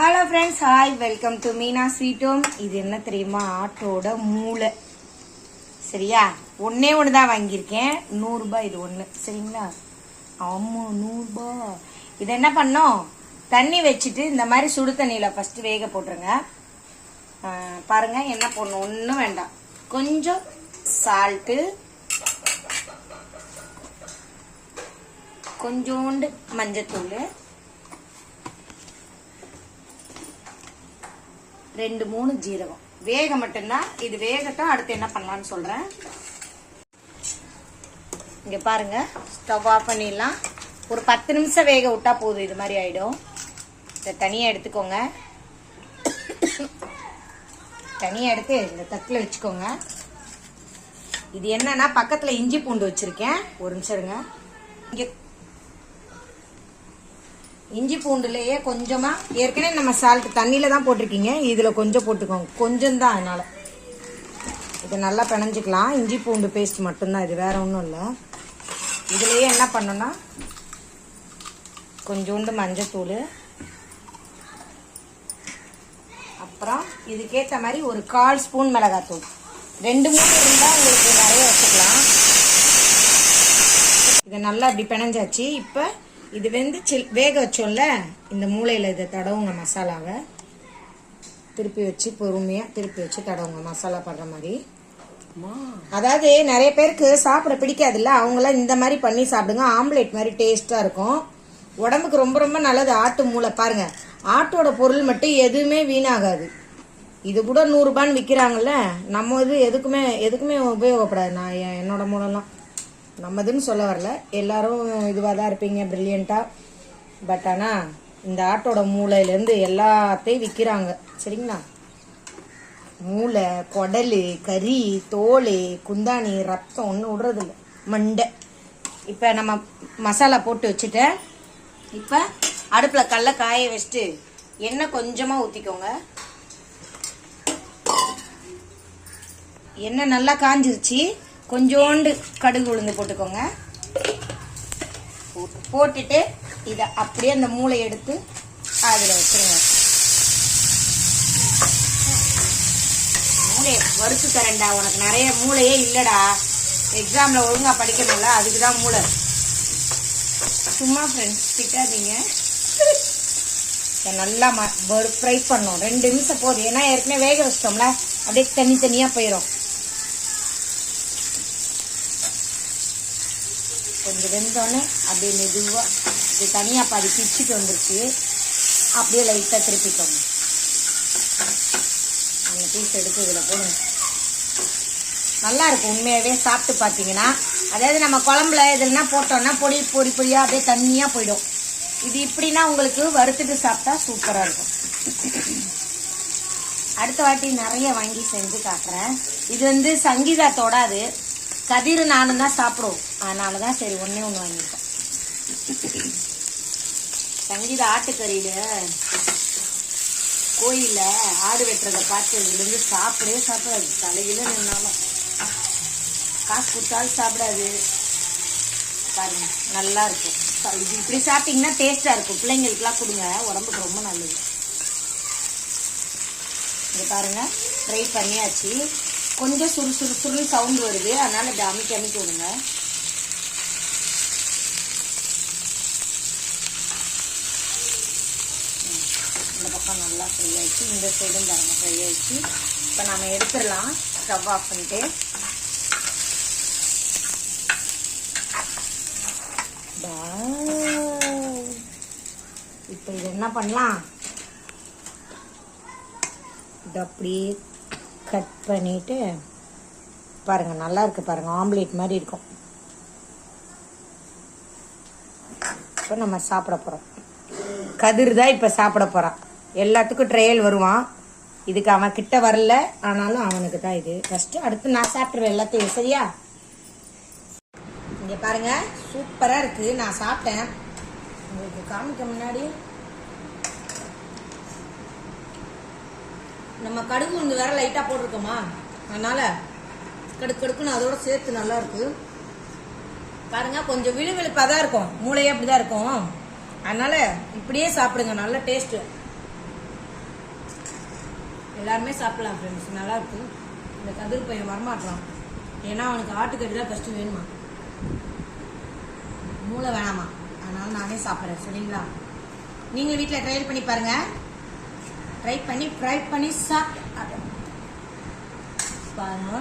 Hello friends, hi, welcome to Meena sweet home. இது என்ன தெரியுமா? ஆட்டோட மூளை. சரியா? ஒன்னே ஒன்று தான் வாங்கியிருக்கேன். 100 ரூபாய் இது ஒன்று. சரிங்களா? ஆமாம், 100 ரூபாய். இது என்ன பண்ணோம்? தண்ணி வச்சுட்டு இந்த மாதிரி சுடு தண்ணியில் ஃபஸ்ட்டு வேக போட்டுருங்க. பாருங்க என்ன போடணும், ஒன்றும் வேண்டாம். கொஞ்சம் சால்ட்டு, கொஞ்சோண்டு மஞ்சத்தூள், 2-3 ஜீரகம். வேக மட்டும்தான் இது. வேகட்டும், அடுத்து என்ன பண்ணலாம்னு சொல்றேன். இங்க பாருங்க, ஸ்டவ் ஆஃப் பண்ணிடலாம். ஒரு 10 நிமிஷம் வேக விட்டா போதும். இது மாதிரி ஆயிடும். இதை தனியா எடுத்துக்கோங்க. தனியா எடுத்து இந்த தட்டில் வச்சுக்கோங்க. இது என்னன்னா, பக்கத்துல இஞ்சி பூண்டு வச்சிருக்கேன். ஒரு நிமிஷம் இருங்க. இங்க இஞ்சி பூண்டுலேயே கொஞ்சமா, ஏற்கனவே நம்ம சால்ட் தண்ணியில தான் போட்டிருக்கீங்க, இதுல கொஞ்சம் போட்டுக்கோங்க. கொஞ்சம் தான், அதனால இதை நல்லா பிணைஞ்சிக்கலாம். இஞ்சி பூண்டு பேஸ்ட் மட்டும்தான் இது, வேற ஒன்றும் இல்லை. இதுலயே என்ன பண்ணோம்னா, கொஞ்சோண்டு மஞ்சத்தூள், அப்புறம் இதுக்கேற்ற மாதிரி ஒரு 1/4 ஸ்பூன் மிளகாத்தூள். 2-3 இருந்தால் உங்களுக்கு நிறைய வச்சுக்கலாம். இதை நல்லா அப்படி பிணைஞ்சாச்சு. இப்போ இது வந்து வேக வச்சோம்ல, இந்த மூளையில் இதை தடவுங்க. மசாலாவை திருப்பி வச்சு பொறுமையாக திருப்பி வச்சு தடவுங்க, மசாலா படுற மாதிரி. அதாவது நிறைய பேருக்கு சாப்பிட பிடிக்காதுல்ல, அவங்களாம் இந்த மாதிரி பண்ணி சாப்பிடுங்க. ஆம்லேட் மாதிரி டேஸ்ட்டாக இருக்கும். உடம்புக்கு ரொம்ப ரொம்ப நல்லது. ஆட்டு மூளை பாருங்க, ஆட்டோட பொருள் மட்டும் எதுவுமே வீணாகாது. இது கூட 100 ரூபான்னு விற்கிறாங்கல்ல, நம்ம இது எதுக்குமே உபயோகப்படாது. நான் என்னோட மூலம்லாம் நம்மதுன்னு சொல்ல வரல, எல்லாரும் இதுவாக தான் இருப்பீங்க, பிரில்லியண்ட்டாக. பட் ஆனால் இந்த ஆட்டோட மூளையிலேருந்து எல்லாத்தையும் விற்கிறாங்க. சரிங்களா? மூளை, குடல், கறி, தோல், குந்தாணி, ரத்தம் ஒன்றும் விடுறதில்ல, மண்டை. இப்போ நம்ம மசாலா போட்டு வச்சுட்டேன். இப்போ அடுப்பில் கடல காய வச்சுட்டு எண்ணெய் கொஞ்சமாக ஊற்றிக்கோங்க. எண்ணெய் நல்லா காஞ்சிருச்சு. கொஞ்சோண்டு கடுகு உளுந்து போட்டுக்கோங்க. போட்டுட்டு இதை அப்படியே அந்த மூளை எடுத்து அதில் வச்சுருங்க. மூளையை வறுத்து தரேன்டா, உனக்கு நிறைய மூளையே இல்லைடா, எக்ஸாமில் ஒழுங்காக படிக்கணும்ல, அதுக்கு தான் மூளை. சும்மா ஃப்ரெண்ட்ஸ் திட்டாதீங்க. நல்லா ஃப்ரை பண்ணணும். 2 நிமிஷம் போதும். ஏன்னா ஏற்கனவே வேக வச்சிட்டோம்ல, அப்படியே தனித்தனியாக போயிடும். கொஞ்சம் வெந்தோடனே அப்படியே மெதுவாக இது தனியாக பாதி பிச்சுட்டு வந்துருச்சு. அப்படியே லைட்டாக திருப்பிக்கோங்க. அந்த பீஸ் எடுத்து இதில் போடுங்க. நல்லா இருக்கும் உண்மையாகவே. சாப்பிட்டு பார்த்தீங்கன்னா, அதாவது நம்ம குழம்புல இதெல்னா போட்டோம்னா பொடியாக அப்படியே தண்ணியாக போயிடும். இது இப்படின்னா உங்களுக்கு வறுத்துட்டு சாப்பிட்டா சூப்பராக இருக்கும். அடுத்த வாட்டி நிறைய வாங்கி செஞ்சு காட்டுறேன். இது வந்து சங்கீதா தொடாது, கதிர் நானும் தான் சாப்பிடுவோம். அதனால தான் சரி ஒன்று வாங்கியிருக்கோம். சங்கீதா ஆட்டுக்கறியில் கோயிலில் ஆடு வெட்டுறதை பார்த்து இதுலேருந்து சாப்பிடாது. தலையில நின்னாலும் காசு கொடுத்தாலும் சாப்பிடாது. பாருங்க, நல்லா இருக்கும். இது இப்படி சாப்பிட்டீங்கன்னா டேஸ்டாக இருக்கும். பிள்ளைங்களுக்குலாம் கொடுங்க, உடம்புக்கு ரொம்ப நல்லது. இங்கே பாருங்க, ஃப்ரை பண்ணியாச்சு. கொஞ்சம் சுறு சவுண்ட் வருது, அதனால இப்படி அமைக்க விடுங்க. இந்த பக்கம் நல்லா ஃப்ரை ஆயிடுச்சு, இந்த சைடும் பாருங்க ஃப்ரை ஆயிடுச்சு. இப்போ நம்ம எடுத்துடலாம். ஸ்டவ் ஆஃப் பண்ணிட்டு இப்போ இது என்ன பண்ணலாம், இது அப்படியே கட் பண்ணிட்டு பாருங்க, நல்லா இருக்கு பாருங்க, ஆம்லேட் மாதிரி இருக்கும். இப்போ நம்ம சாப்பிட போறோம். கதிர் தான் இப்போ சாப்பிட போறான். எல்லாத்துக்கும் ட்ரையல் வருவான். இதுக்கு அவன் கிட்ட வரல, ஆனாலும் அவனுக்கு தான் இது ஃபர்ஸ்ட். அடுத்து நான் சாப்பிட்ருவேன் எல்லாத்தையும். சரியா? இங்க பாருங்க, சூப்பரா இருக்கு. நான் சாப்பிட்டேன், உங்களுக்கு காமிக்க முன்னாடி. நம்ம கடுகு உளுந்து வேற லைட்டா போட்டிருக்கோமா, அதனால கடுக்குன்னு அதோட சேர்த்து நல்லா இருக்கு. பாருங்க, கொஞ்சம் விழுவிழுப்பா தான் இருக்கும், மூளையே அப்படிதான் இருக்கும். அதனால இப்படியே சாப்பிடுங்க, நல்ல டேஸ்ட். எல்லாருமே சாப்பிடலாம் ஃப்ரெண்ட்ஸ், நல்லா இருக்கும். இந்த கதிர் பையன் வரமாட்டான், ஏன்னா அவனுக்கு ஆட்டுக்கறி தான் ஃபஸ்ட்டு வேணுமா, மூளை வேணாமா, அதனால நானே சாப்பிட்றேன். சரிங்களா? நீங்களும் வீட்டில் ட்ரை பண்ணி பாருங்க, ட்ரை பண்ணி ஃப்ரை பண்ணி சாப்பிட்டு பாருங்க.